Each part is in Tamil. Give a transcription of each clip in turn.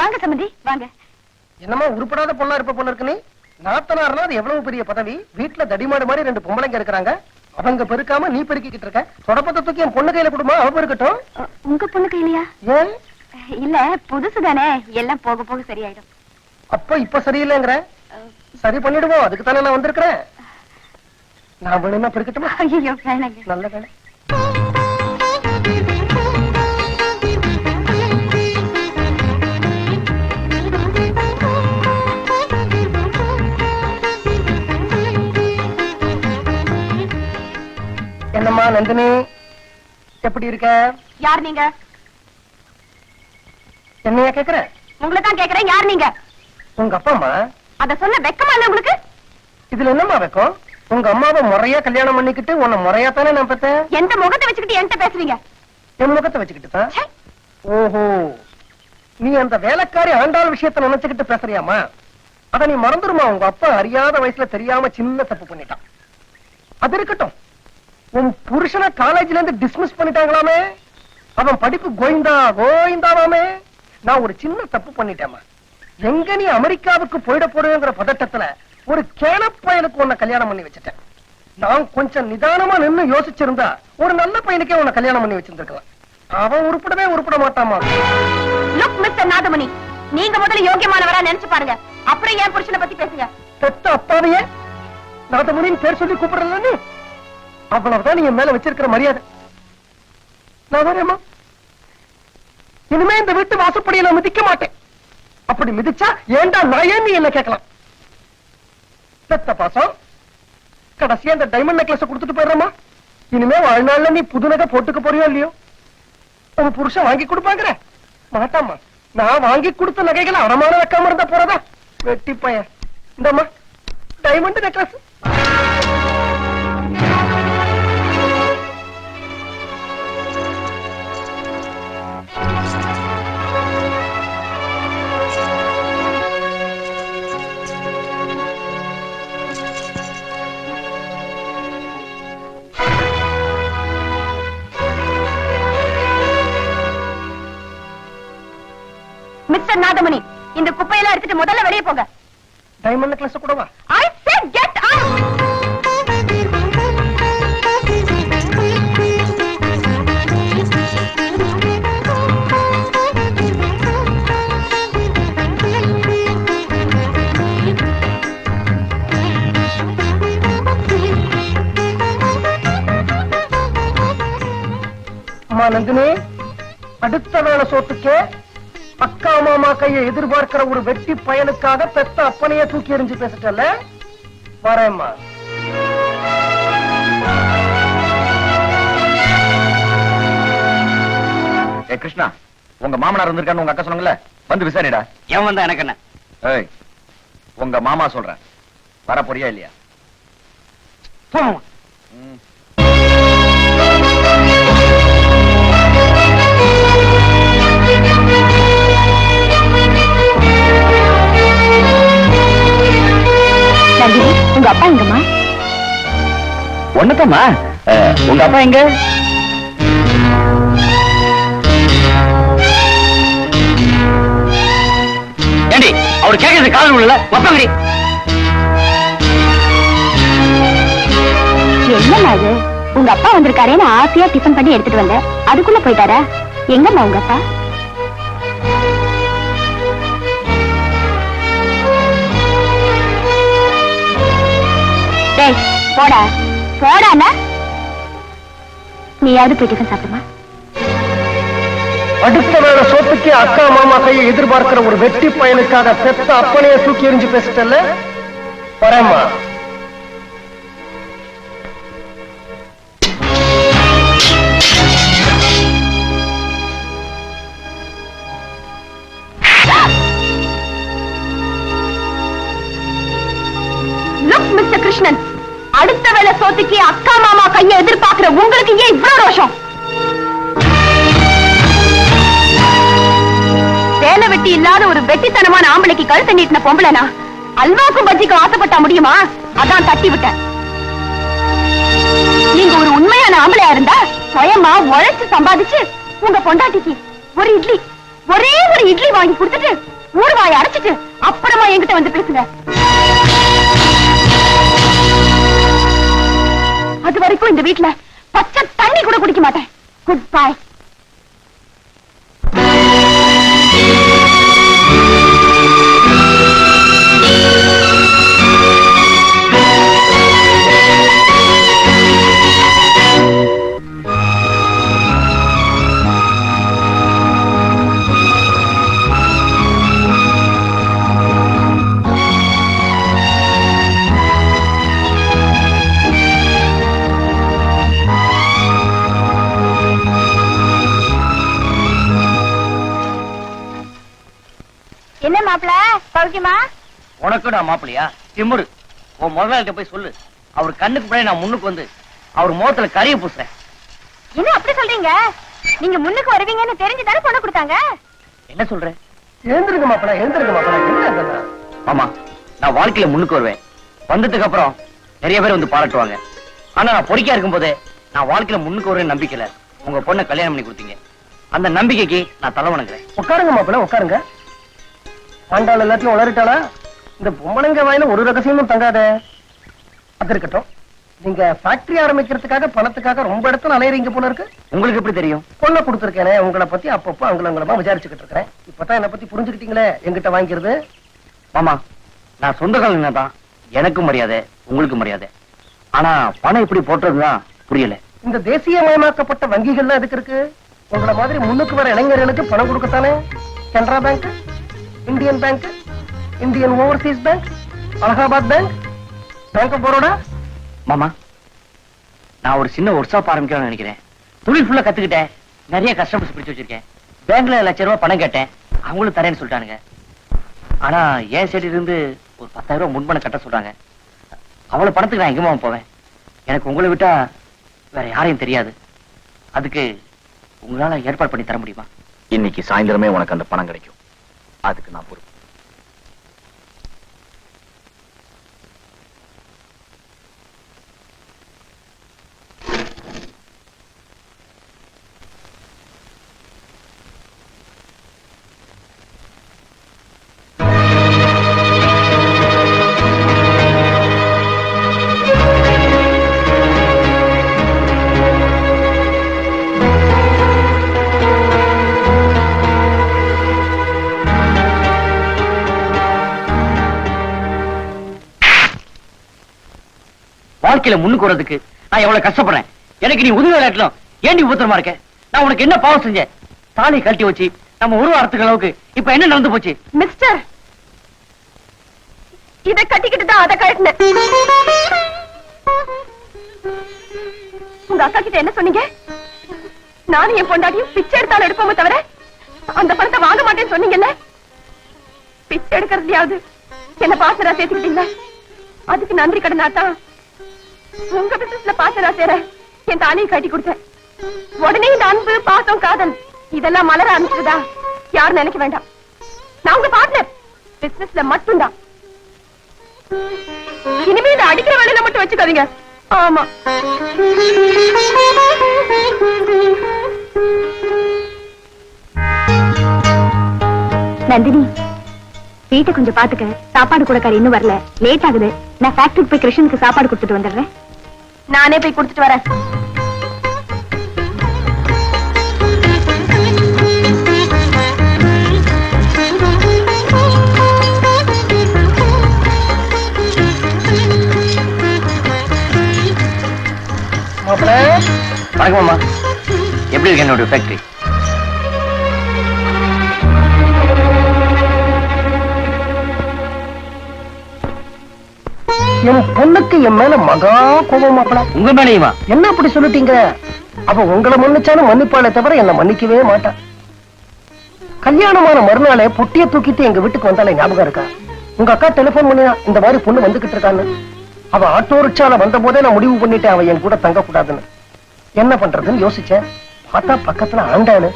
வாங்க சம்பந்தி வாங்க. என்னமா உருப்படாத பொண்ணா இருப்ப பொண்ணு இருக்கு நீ? நாத்தனார்னா அது எவ்வளவு பெரிய பதவி. வீட்டுல தடிமாடு மாதிரி 2 பொம்பளைங்க இருக்கிறாங்க. அவங்க பெருக்காம நீ பெருக்கிட்டு இருக்க. தொடப்பத்தை தூக்கி என் பொண்ணு கையில கொடுமா, அவ பெருக்கட்டும். உங்க பொண்ணு கையிலையா? ஏன்? இல்ல புதுசு தானே, எல்லாம் போக போக சரியாயிடும். அப்ப இப்ப சரியில்லைங்கிற? சரி பண்ணிடுவோம், அதுக்கு தானே நான் வந்திருக்கிறேன். நான் வேணும்னா பெருக்கட்டுமா? ஐயோ வேணாங்க. நல்ல வேலை. என்னம்மா நந்தினி, எப்படி இருக்க? யார் நீங்க? என்னையா கேக்குற? உங்களை தான் கேக்குறேன், யார் நீங்க? உங்க அப்பா அம்மா. அத சொன்ன வெக்கமா இல்ல உங்களுக்கு? இதுல என்னம்மா வெக்கம்? உங்க அம்மாவை முறையா கல்யாணம் பண்ணிக்கிட்டு உன்னை முறையா தானே நான் பார்த்தேன். எந்த முகத்தை வச்சுக்கிட்டு என்கிட்ட பேசுறீங்க? என் முகத்தை வச்சுக்கிட்டு தான். ஓஹோ, நீ அந்த வேலைக்காரி ஆண்டாள் விஷயத்தை நினைச்சுக்கிட்டு பேசுறியாமா? அத நீ மறந்துருமா? உங்க அப்பா அறியாத வயசுல தெரியாம சின்ன தப்பு பண்ணிட்டான். அது இருக்கட்டும், உன் புருஷனை காலேஜ்ல இருந்து டிஸ்மிஸ் பண்ணிட்டாங்களாமே, அவன் படிப்பு கோயிந்தாவாமே. நான் ஒரு சின்ன தப்பு பண்ணிட்டேமா. எங்க நீ அமெரிக்காவுக்கு போயிட போறேங்கிற பதட்டத்துல ஒரு கேனப்பையனுக்கு உன்னை கல்யாணம் பண்ணி வச்சுட்டேன். நான் கொஞ்சம் நிதானமா நின்னு யோசிச்சிருந்தா ஒரு நல்ல பையனுக்கே உன்னை கல்யாணம் பண்ணி வச்சிருந்திருக்கலாம். அவன் உருப்பட மாட்டாமா. லுக் மிஸ்டர் நாதமணி, நீங்க முதல்ல யோகியமானவரா நினைச்சு பாருங்க, அப்புறம் என் புருஷனை பத்தி பேசுங்க. பெத்த அப்பாவையே நாதமணின்னு பேர் சொல்லி கூப்பிடல நீ? அவ்வளவுதான் நீங்க மேல வச்சிருக்கிற மரியாதை. நான் வரேம்மா. இனிமே இந்த வீட்டு வாசப்படியை நான் மிதிக்க மாட்டேன். அப்படி மிதிச்சா ஏண்டா நான் ஏன் நீ என்ன கேட்கலாம். பெத்த பாசம் கடைசியா இந்த டைமண்ட் நெக்லஸ் கொடுத்துட்டு போயிடுறமா. இனிமே வாழ்நாள்ல நீ புது நகை போட்டுக்க போறியோ இல்லையோ? உன் புருஷன் வாங்கி கொடுப்பாங்கிற மாட்டாமா. நான் வாங்கி கொடுத்த நகைகளை அடமான வைக்காம இருந்தா போறதா? வெட்டி பையன். இந்தம்மா டைமண்ட் நெக்லஸ். மிஸ்டர் நாதமணி, இந்த குப்பையெல்லாம் எடுத்துட்டு முதல்ல வெளியே போங்க. டைமண்ட் நெக்லஸ் கூட வா. I said get out. அம்மா நந்தினி, அடுத்த வேளை சோத்துக்கே அக்கா மாமா கையை எதிர்பார்க்கிற ஒரு வெட்டி பயனுக்காக பெத்த அப்பனையே தூக்கி எறிஞ்சு பேசிட்டல. வரேம்மா. ஏ கிருஷ்ணா, உங்க மாமனார் வந்திருக்கான்னு உங்க அக்கா சொன்னாங்கல்ல, வந்து விசாரிடா. எவன் வந்தா எனக்கு என்ன? ஏய், உங்க மாமா சொல்றேன், வர போறியா இல்லையா? போமா. உங்க அப்பா எங்கம்மா? ஒண்ணுக்கம்மா, உங்க அப்பா எங்க? ஏண்டி அவர் கேட்கறது காதல் உள்ள ஒப்பங்கடி. என்னம்மா இது? உங்க அப்பா வந்திருக்காரேன்னு ஆசையா டிஃபன் பண்ணி எடுத்துட்டு வந்த, அதுக்குள்ள போயிட்டாரா? எங்கம்மா உங்க அப்பா? போடா போடா, நீயாவது போய் டிஃபன் சாப்பிடுமா. அடுத்த வேளை சோத்துக்கே அக்கா மாமா கையை எதிர்பார்க்கிற ஒரு வெட்டி பயனுக்காக பெத்த அப்பனையே தூக்கி எறிஞ்சு பேசிட்டல. வரேம்மா. லுக் மிஸ்டர் கிருஷ்ணன், அடுத்த வேளை சோத்துக்கு அக்கா மாமா கையை எதிர்பார்க்கிற உங்களுக்கு ஏன் இவ்வளவு ரோஷம்? வேலை வெட்டி இல்லாத ஒரு வெட்டித்தனமான ஆம்பளைக்கு கழுத்தை நீட்டின பொம்பளைனா அல்வாக்கும் பஜ்ஜிக்கும் ஆசைப்பட்டா முடியுமா? அதான் தட்டி விட்டேன். நீங்க ஒரு உண்மையான ஆம்பளையா இருந்தா சுயமா உழைச்சு சம்பாதிச்சு உங்க பொண்டாட்டிக்கு ஒரு இட்லி ஒரே ஒரு இட்லி வாங்கி கொடுத்துட்டு ஊறுகாயை அடைச்சிட்டு அப்புறமா என்கிட்ட வந்து பேசுங்க. அது வரைக்கும் இந்த வீட்டுல பச்சை தண்ணி கூட குடிக்க மாட்டேன். Good bye. என்ன மாப்பிள சௌக்கியமா? உனக்கு நான் மாப்பிளையா திமுரு? உன் முதலாளிட்ட போய் சொல்லு, அவர் கண்ணுக்கு முன்னாடி நான் முன்னுக்கு வந்து அவர் முகத்துல கரிய பூசுறேன். என்ன அப்படி சொல்றீங்க? நீங்க முன்னுக்கு வருவீங்கன்னு தெரிஞ்சுதானே பொண்ணு கொடுத்தாங்க. என்ன சொல்ற? எழுந்திருக்க மாப்பிள, எழுந்திருக்க மாப்பிள. என்ன இதெல்லாம்? ஆமா, நான் வாழ்க்கையில முன்னுக்கு வருவேன். வந்ததுக்கு அப்புறம் நிறைய பேர் வந்து பாராட்டுவாங்க. ஆனா நான் பொறுக்கியா இருக்கும் போதே நான் வாழ்க்கையில முன்னுக்கு வருவேன் நம்பிக்கையில உங்க பொண்ணை கல்யாணம் பண்ணி கொடுத்தீங்க. அந்த நம்பிக்கைக்கு நான் தலை வணங்குறேன். உட்காருங்க மாப்பிள, உட்காருங்க. ஆண்டாள் எல்லாத்தையும் உளறிட்டாளா? இந்த பொம்பளைங்க வாயில ஒரு ரகசியமும் தங்காத. அது இருக்கட்டும், நீங்க ஃபேக்டரி ஆரம்பிக்கிறதுக்காக பணத்துக்காக ரொம்ப இடத்துல அலையறீங்க போல இருக்கு. உங்களுக்கு எப்படி தெரியும்? பொண்ணை கொடுத்துருக்கேனே, உங்களை பத்தி அப்பப்போ அங்குலங்குலமா விசாரிச்சுக்கிட்டு இருக்கிறேன். இப்பதான் என்ன பத்தி புரிஞ்சுக்கிட்டீங்களே என்கிட்ட வாங்கிக்கிறது. மாமா, நான் சொந்த காலம் தான், எனக்கும் மரியாதை உங்களுக்கு மரியாதை. ஆனா பணம் இப்படி போட்டதுதான் புரியல. இந்த தேசியமயமாக்கப்பட்ட வங்கிகள்லாம் எதுக்கு இருக்கு? உங்களை மாதிரி முன்னுக்கு வர இளைஞர்களுக்கு பணம் கொடுக்கத்தானே. Canara bank, Indian bank, Indian overseas bank, Allahabad bank, bank of Baroda. மாமா, நான் ஒரு சின்ன ஒர்க் ஷாப் ஆரம்பிக்கணும்னு நினைக்கிறேன். தொழில் ஃபுல்லா கத்துக்கிட்டேன், நிறைய கஸ்டமர்ஸ் பிடிச்சு வச்சிருக்கேன். பேங்க்ல ₹1,00,000 பணம் கேட்டேன், அவங்களும் தரேன்னு சொல்லிட்டானுங்க. ஆனா என் சைடுல இருந்து ஒரு ₹10,000 முன்பணம் கட்ட சொல்றாங்க. அவ்வளவு பணத்துக்கு நான் எங்கேயுமா போவேன்? எனக்கு உங்களை விட்டா வேற யாரையும் தெரியாது. அதுக்கு உங்களால ஏற்பாடு பண்ணி தர முடியுமா? இன்னைக்கு சாயந்தரமே உனக்கு அந்த பணம் கிடைக்கும். அதுக்கு நான் பொறுப்பு. வாழ்க்கையில முன்னுக்கு வரதுக்கு நான் எவ்வளவு கஷ்டப்படுறேன். எனக்கு நீ உதவி விளையாட்டலாம் ஏண்டி ஊத்திரமா இருக்க? நான் உனக்கு என்ன பாவம் செஞ்சேன்? தாலி கழட்டி வச்சு நம்ம ஒரு வாரத்துக்கு அளவுக்கு இப்ப என்ன நடந்து போச்சு? மிஸ்டர், இத கட்டிக்கிட்டு தான் அதை கழட்டினேன். உங்க அக்கா கிட்ட என்ன சொன்னீங்க? நானும் என் பொண்டாட்டியும் பிச்சை எடுத்தாலும் எடுப்போமே தவிர அந்த பணத்தை வாங்க மாட்டேன்னு சொன்னீங்கல்ல. பிச்சை எடுக்கிறதையாவது என்ன பாசரா சேர்த்துக்கிட்டீங்களா? அதுக்கு நன்றி கடனாத்தான் உங்க பிசினஸ்ல பாசரா சேர என் தாலியை கட்டி கொடுத்தேன். உடனே இந்த அன்பு, பாசம், காதல் இதெல்லாம் மலர ஆரம்பிச்சதா யாரும் நினைக்க வேண்டாம். நான் உங்க பார்ட்னர், பிசினஸ்ல மட்டும்தான். இனிமே இந்த அடிக்கிற வேலையில மட்டும் வச்சுக்காதீங்க. ஆமா, நந்தினி வீட்டை கொஞ்சம் பாத்துக்க. சாப்பாடு கூட கறி இன்னும் வரல, லேட் ஆகுது. நான் ஃபேக்டரிக்கு போய் கிருஷ்ணனுக்கு சாப்பாடு கொடுத்துட்டு வந்துடுறேன். நானே போய் கொடுத்துட்டு வரேன். வணக்கம் அம்மா, எப்படி இருக்கு என்னோட ஃபேக்டரி? என் பொண்ணுக்கு என் மேல மகா கோபம் மாப்பிள. உங்க மேலேயுமா? என்ன அப்படி சொல்லிட்டீங்க? அப்ப உங்களை மன்னிச்சாலும் மன்னிப்பாளே தவிர என்ன மன்னிக்கவே மாட்டா. கல்யாணமான மறுநாளே பொட்டிய தூக்கிட்டு எங்க வீட்டுக்கு வந்தாலே ஞாபகம் இருக்கா? உங்க அக்கா டெலிபோன் பண்ணியா இந்த மாதிரி பொண்ணு வந்துகிட்டு இருக்கான்னு. அவ ஆட்டோ ரிக்ஷால வந்த போதே நான் முடிவு பண்ணிட்டேன் அவ என் கூட தங்க கூடாதுன்னு. என்ன பண்றதுன்னு யோசிச்சேன். பார்த்தா பக்கத்துல ஆண்டாளு.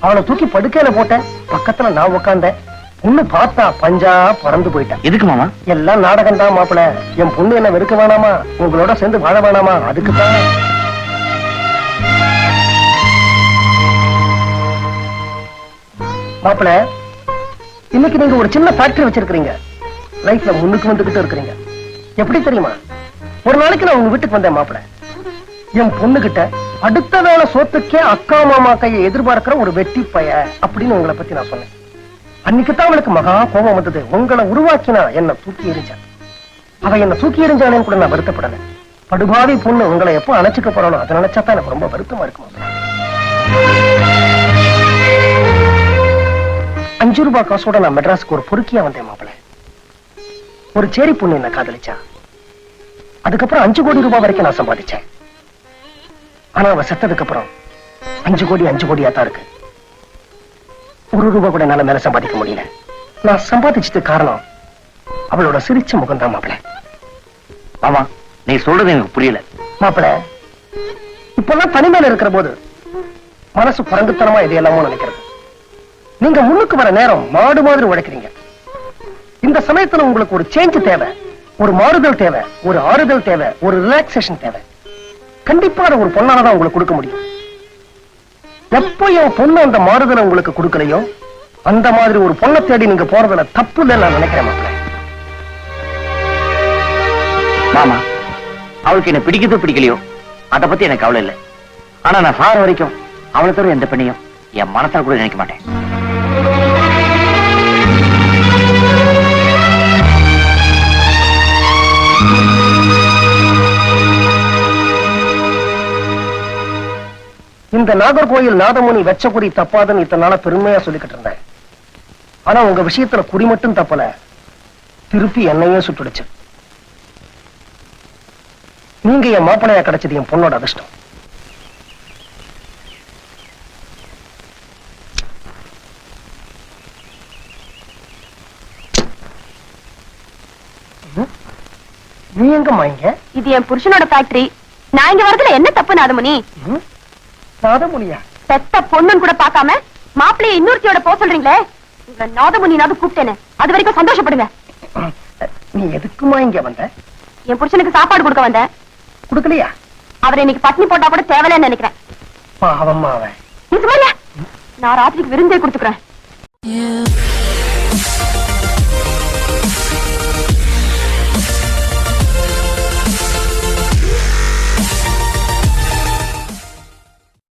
அவளை தூக்கி படுக்கையில போட்டேன், பக்கத்துல நான் உட்கார்ந்தேன். பொண்ணு பார்த்தா பஞ்சா பறந்து போயிட்டேன். எதுக்கு மாமா? எல்லாம் நாடகம் தான் மாப்பிள. என் பொண்ணு என்ன வெறுக்க வேணாமா, உங்களோட சேர்ந்து வாழ வேணாமா, அதுக்குதான். மாப்பிள, இன்னைக்கு நீங்க ஒரு சின்ன ஃபேக்டரி வச்சிருக்கீங்க. லைஃப்ல முன்னுக்கு வந்துகிட்டு இருக்கிறீங்க. எப்படி தெரியுமா? ஒரு நாளைக்கு நான் உங்க வீட்டுக்கு வந்தேன் மாப்பிள. என் பொண்ணுகிட்ட அடுத்த வேளை சோத்துக்கே அக்கா மாமா கையை எதிர்பார்க்கிற ஒரு வெட்டி பைய அப்படின்னு உங்களை பத்தி நான் சொன்னேன். அன்னைக்குதான் அவளுக்கு மகா கோபம் வந்தது. உங்களை உருவாக்கினா என்ன தூக்கி எறிஞ்சான். அவ என்ன தூக்கி எறிஞ்சானேன்னு கூட நான் வருத்தப்படல. படுபாவி பொண்ணு உங்களை எப்போ அணைச்சிக்க போறானோ அதை நினைச்சாதான் எனக்கு ரொம்ப வருத்தமா இருக்கும். 5 ரூபாய் காசோட நான் மெட்ராஸுக்கு ஒரு பொறுக்கியா வந்தேன் மாப்பிள. ஒரு சேரி பொண்ணு என்ன காதலிச்சா. அதுக்கப்புறம் 5 கோடி ரூபாய் வரைக்கும் நான் சம்பாதிச்சேன். ஆனா அவ செத்ததுக்கு அப்புறம் 5 கோடியா தான் இருக்கு. 1 ரூபாய் கூட என்னால மேல சம்பாதிக்க முடியல. நான் சம்பாதிச்சதுக்கு காரணம் அவளோட சிரிச்ச முகம் தான் மாப்பிள. மாமா, நீ சொல்றது எனக்கு புரியல. மாப்பிள, இப்பெல்லாம் தனிமையில இருக்கிற போது மனசு குரங்குத்தனமா இது எல்லாமோ நினைக்கிறது. நீங்க முன்னுக்கு வர நேரம் மாடு மாதிரி உழைக்கிறீங்க. இந்த சமயத்துல உங்களுக்கு ஒரு சேஞ்ச் தேவை, ஒரு மாறுதல் தேவை, ஒரு ஆறுதல் தேவை, ஒரு ரிலாக்ஸேஷன் தேவை. கண்டிப்பா அதை ஒரு பொண்ணாலதான் உங்களுக்கு கொடுக்க முடியும். எப்போ என் பொண்ணு அந்த மாறுதலை உங்களுக்கு கொடுக்கலையோ அந்த மாதிரி ஒரு பொண்ணை தேடி நீங்க போறதுல தப்பு இல்லைன்னு நான் நினைக்கிறேன் மாப்பிள. மாமா, அவளுக்கு என்ன பிடிக்குதோ பிடிக்கலையோ அத பத்தி எனக்கு கவலை இல்லை. ஆனா நான் சார வரைக்கும் அவளை தவிர எந்த பெண்ணையும் என் மனசால கூட நினைக்க மாட்டேன். இந்த நாகர்கோயில் நாதமுனி வெச்ச குறி தப்பாதுன்னு இத்தனை நாளா பெருமையா சொல்லிக்கிட்டு இருந்தேன். ஆனா உங்க விஷயத்துல குறி மட்டும் தப்பல, திருப்பி என்னையே சுட்டுடுச்சு. நீங்க என் மாப்பிளையா கிடைச்சது என் பொண்ணோட அதிர்ஷ்டம். நீ எங்கம்மா இங்க? இது என் புருஷனோட ஃபேக்டரி. நான் இங்க வரதுல என்ன தப்பு நாதமுனி? நாதமுனியா? பெத்த பொண்ணுன்னு கூட பார்க்காம மாப்பிள்ளைய இன்னொருத்தியோட போக சொல்றீங்களே. உங்க நாதமுனினாவது கூப்பிட்டேன்னு அது வரைக்கும் சந்தோஷப்படுங்க. நீ எதுக்குமா இங்க வந்த? என் புருஷனுக்கு சாப்பாடு கொடுக்க வந்தேன். குடுக்கலையா? அவரை இன்னைக்கு பட்னி போட்டா கூட தேவையில்லைன்னு நினைக்கிறேன். பாவம்மா அவன். நான் ராத்திரிக்கு விருந்தே கொடுத்துக்கிறேன்.